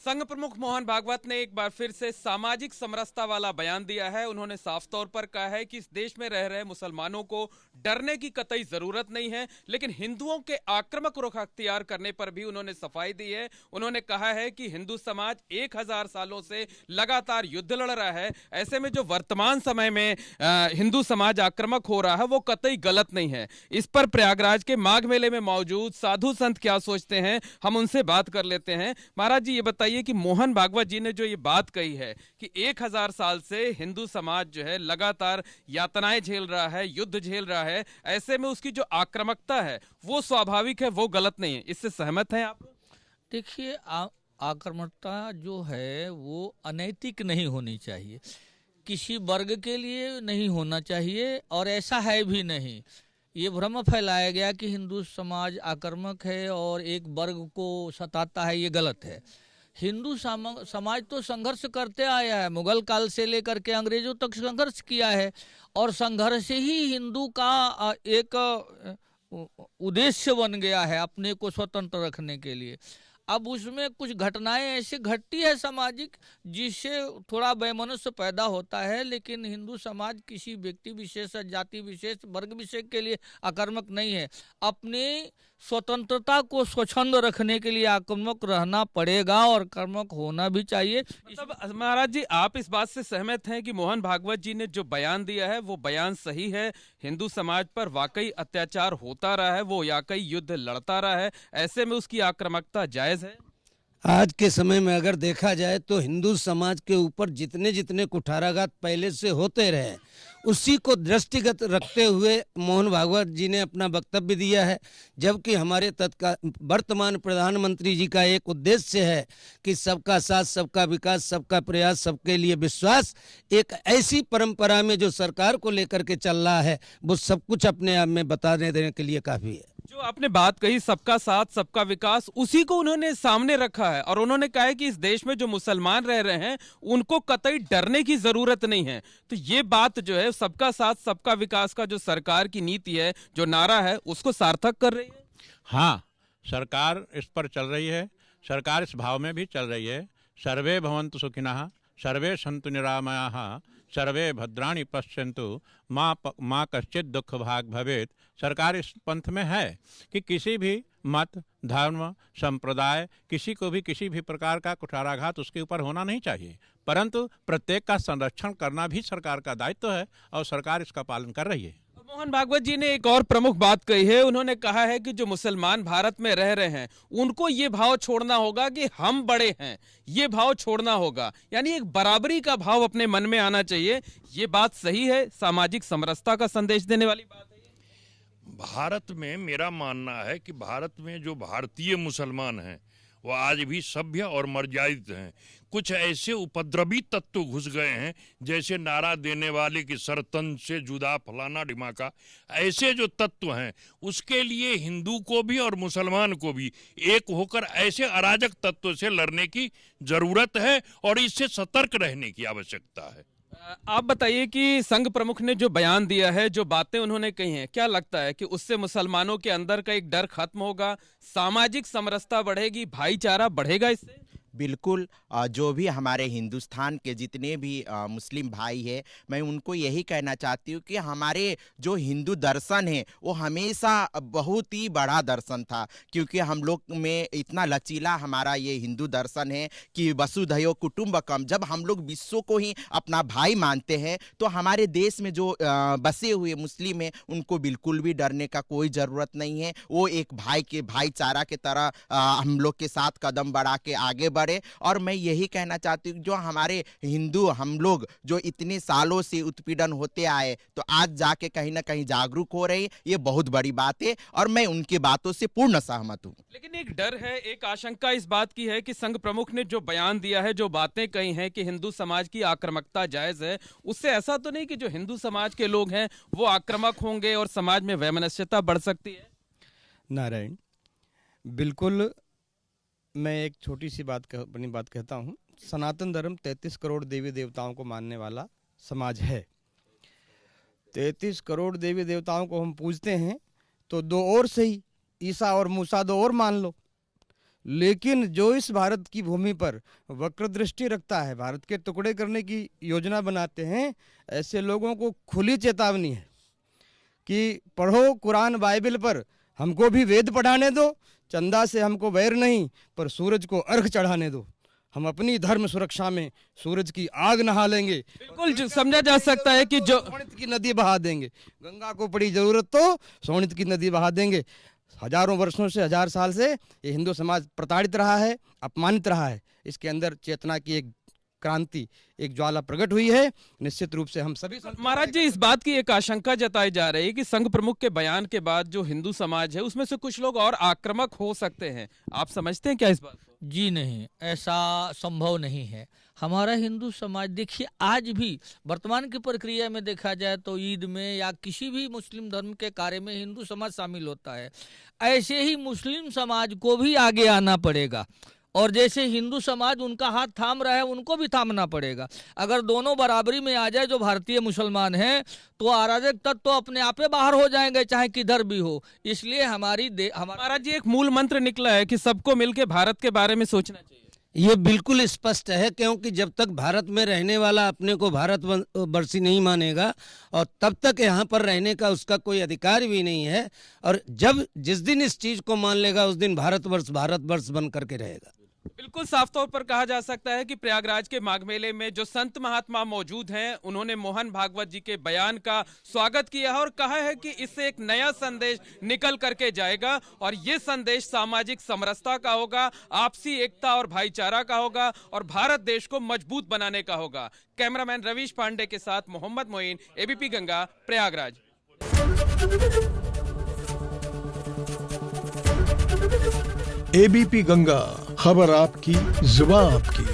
संघ प्रमुख मोहन भागवत ने एक बार फिर से सामाजिक समरसता वाला बयान दिया है। उन्होंने साफ तौर पर कहा है कि इस देश में रह रहे मुसलमानों को डरने की कतई जरूरत नहीं है, लेकिन हिंदुओं के आक्रामक रुख अख्तियार करने पर भी उन्होंने सफाई दी है। उन्होंने कहा है कि हिंदू समाज 1000 सालों से लगातार युद्ध लड़ रहा है। ऐसे में जो वर्तमान समय में हिंदू समाज आक्रामक हो रहा है वो कतई गलत नहीं है। इस पर प्रयागराज के माघ मेले में मौजूद साधु संत क्या सोचते हैं, हम उनसे बात कर लेते हैं। महाराज जी, ये बताइए कि मोहन भागवत जी ने जो ये बात कही है कि 1000 साल से हिंदू समाज जो है लगातार यातनाएं झेल रहा है, युद्ध झेल रहा है, ऐसे में उसकी जो आक्रामकता है वो स्वाभाविक है, वो गलत नहीं है, इससे सहमत हैं आप? देखिए, आक्रामकता जो है वो अनैतिक नहीं होनी चाहिए, किसी वर्ग के लिए नहीं होना चाहिए, और ऐसा है भी नहीं। ये भ्रम फैलाया गया कि हिंदू समाज आक्रामक है और एक वर्ग को सताता है, ये गलत है। हिंदू समाज तो संघर्ष करते आया है, मुगल काल से लेकर के अंग्रेजों तक संघर्ष किया है, और संघर्ष ही हिंदू का एक उद्देश्य बन गया है अपने को स्वतंत्र रखने के लिए। अब उसमें कुछ घटनाएं ऐसे घटती है सामाजिक जिससे थोड़ा वैमनस्य पैदा होता है, लेकिन हिंदू समाज किसी व्यक्ति विशेष, जाति विशेष, वर्ग विशेष के लिए आक्रामक नहीं है। अपनी स्वतंत्रता को स्वच्छंद रखने के लिए आक्रामक रहना पड़ेगा और आक्रामक होना भी चाहिए। मतलब महाराज जी, आप इस बात से सहमत हैं कि मोहन भागवत जी ने जो बयान दिया है वो बयान सही है? हिंदू समाज पर वाकई अत्याचार होता रहा है, वो वाकई युद्ध लड़ता रहा है, ऐसे में उसकी आक्रामकता जायज है? आज के समय में अगर देखा जाए तो हिंदू समाज के ऊपर जितने जितने कुठाराघात पहले से होते रहे, उसी को दृष्टिगत रखते हुए मोहन भागवत जी ने अपना वक्तव्य दिया है। जबकि हमारे वर्तमान प्रधानमंत्री जी का एक उद्देश्य है कि सबका साथ, सबका विकास, सबका प्रयास, सबके लिए विश्वास, एक ऐसी परंपरा में जो सरकार को लेकर के चल रहा है, वो सब कुछ अपने आप में बताने देने के लिए काफ़ी है। जो आपने बात कही सबका साथ सबका विकास, उसी को उन्होंने सामने रखा है और उन्होंने कहा है कि इस देश में जो मुसलमान रह रहे हैं उनको कतई डरने की जरूरत नहीं है। तो ये बात जो है सबका साथ सबका विकास का जो सरकार की नीति है, जो नारा है, उसको सार्थक कर रही है। हाँ, सरकार इस पर चल रही है, सरकार इस भाव में भी चल रही है। सर्वे भवन्तु सुखिनः, सर्वे सन्तु निरामयाः, सर्वे भद्राणि पश्यन्तु, माँ कश्चित दुख भाग भवेत। सरकार इस पंथ में है कि किसी भी मत, धर्म, संप्रदाय, किसी को भी किसी भी प्रकार का कुठाराघात उसके ऊपर होना नहीं चाहिए, परंतु प्रत्येक का संरक्षण करना भी सरकार का दायित्व है और सरकार इसका पालन कर रही है। मोहन भागवत जी ने एक और प्रमुख बात कही है। उन्होंने कहा है कि जो मुसलमान भारत में रह रहे हैं उनको ये भाव छोड़ना होगा कि हम बड़े हैं, ये भाव छोड़ना होगा, यानी एक बराबरी का भाव अपने मन में आना चाहिए। ये बात सही है, सामाजिक समरसता का संदेश देने वाली बात है। भारत में मेरा मानना है कि भारत में जो भारतीय मुसलमान हैं वो आज भी सभ्य और मर्यादित हैं। कुछ ऐसे उपद्रवी तत्व घुस गए हैं, जैसे नारा देने वाले की सरतन से जुदा फलाना ढिमाका, ऐसे जो तत्व हैं उसके लिए हिंदू को भी और मुसलमान को भी एक होकर ऐसे अराजक तत्व से लड़ने की जरूरत है और इससे सतर्क रहने की आवश्यकता है। आप बताइए कि संघ प्रमुख ने जो बयान दिया है, जो बातें उन्होंने कही हैं, क्या लगता है कि उससे मुसलमानों के अंदर का एक डर खत्म होगा, सामाजिक समरसता बढ़ेगी, भाईचारा बढ़ेगा इससे? बिल्कुल। जो भी हमारे हिंदुस्तान के जितने भी मुस्लिम भाई हैं, मैं उनको यही कहना चाहती हूँ कि हमारे जो हिंदू दर्शन है वो हमेशा बहुत ही बड़ा दर्शन था, क्योंकि हम लोग में इतना लचीला हमारा ये हिंदू दर्शन है कि वसुधैव कुटुंबकम। जब हम लोग विश्व को ही अपना भाई मानते हैं तो हमारे देश में जो बसे हुए मुस्लिम हैं उनको बिल्कुल भी डरने का कोई ज़रूरत नहीं है। वो एक भाईचारा के तरह हम लोग के साथ कदम बढ़ा के आगे बढ़े। और मैं यही कहना चाहती हूँ, जो हमारे हिंदू हम लोग जो इतने सालों से उत्पीड़न होते आए, तो आज जाके कहीं ना कहीं जागरूक हो रहे हैं, ये बहुत बड़ी बात है और मैं उनकी बातों से पूर्ण सहमत हूँ। लेकिन एक डर है, एक आशंका इस बात की है कि संघ प्रमुख ने जो बयान दिया है, जो बातें कही हैं कि हिंदू समाज की आक्रामकता जायज है, उससे ऐसा तो नहीं कि जो हिंदू समाज के लोग हैं वो आक्रामक होंगे और समाज में वैमनस्यता बढ़ सकती है? नारायण, बिल्कुल। मैं एक छोटी सी अपनी बात कहता हूँ। सनातन धर्म 33 करोड़ देवी देवताओं को मानने वाला समाज है। 33 करोड़ देवी देवताओं को हम पूजते हैं तो दो और सही, ईसा और मूसा दो और मान लो। लेकिन जो इस भारत की भूमि पर वक्र दृष्टि रखता है, भारत के टुकड़े करने की योजना बनाते हैं, ऐसे लोगों को खुली चेतावनी है कि पढ़ो कुरान बाइबल पर, हमको भी वेद पढ़ाने दो, चंदा से हमको वैर नहीं, पर सूरज को अर्घ चढ़ाने दो। हम अपनी धर्म सुरक्षा में सूरज की आग नहा लेंगे, बिल्कुल समझा जा सकता है कि जो सोनित की नदी बहा देंगे। गंगा को पड़ी जरूरत तो सोनित की नदी बहा देंगे। हजारों वर्षों से, 1000 साल से ये हिंदू समाज प्रताड़ित रहा है, अपमानित रहा है। इसके अंदर चेतना की एक क्रांति, एक ज्वाला प्रकट हुई है। निश्चित रूप से हम सभी महाराज जी, इस बात की एक आशंका जताई जा रही है कि संघ प्रमुख के बयान के बाद जो हिंदू समाज है उसमें से कुछ लोग और आक्रामक हो सकते हैं। आप समझते हैं क्या इस बात को? जी नहीं, ऐसा संभव नहीं है। हमारा हिंदू समाज देखिए, आज भी वर्तमान की प्रक्रिया में देखा जाए तो ईद में या किसी भी मुस्लिम धर्म के कार्य में हिंदू समाज शामिल होता है। ऐसे ही मुस्लिम समाज को भी आगे आना पड़ेगा, और जैसे हिंदू समाज उनका हाथ थाम रहा है उनको भी थामना पड़ेगा। अगर दोनों बराबरी में आ जाए, जो भारतीय मुसलमान हैं, तो अराजक तत्व तो अपने आप ही बाहर हो जाएंगे, चाहे किधर भी हो। इसलिए हमारा जी एक मूल मंत्र निकला है कि सबको मिलकर भारत के बारे में सोचना चाहिए। ये बिल्कुल स्पष्ट है, क्योंकि जब तक भारत में रहने वाला अपने को भारतवर्षी नहीं मानेगा और तब तक यहाँ पर रहने का उसका कोई अधिकार भी नहीं है। और जिस दिन इस चीज को मान लेगा उस दिन भारतवर्ष बन करके रहेगा। बिल्कुल साफ तौर पर कहा जा सकता है कि प्रयागराज के माघ मेले में जो संत महात्मा मौजूद हैं, उन्होंने मोहन भागवत जी के बयान का स्वागत किया है और कहा है कि इससे एक नया संदेश निकल करके जाएगा, और ये संदेश सामाजिक समरसता का होगा, आपसी एकता और भाईचारा का होगा, और भारत देश को मजबूत बनाने का होगा। कैमरामैन रवीश पांडे के साथ मोहम्मद मोइन, एबीपी गंगा, प्रयागराज। एबीपी गंगा, खबर आपकी, जुबान आपकी।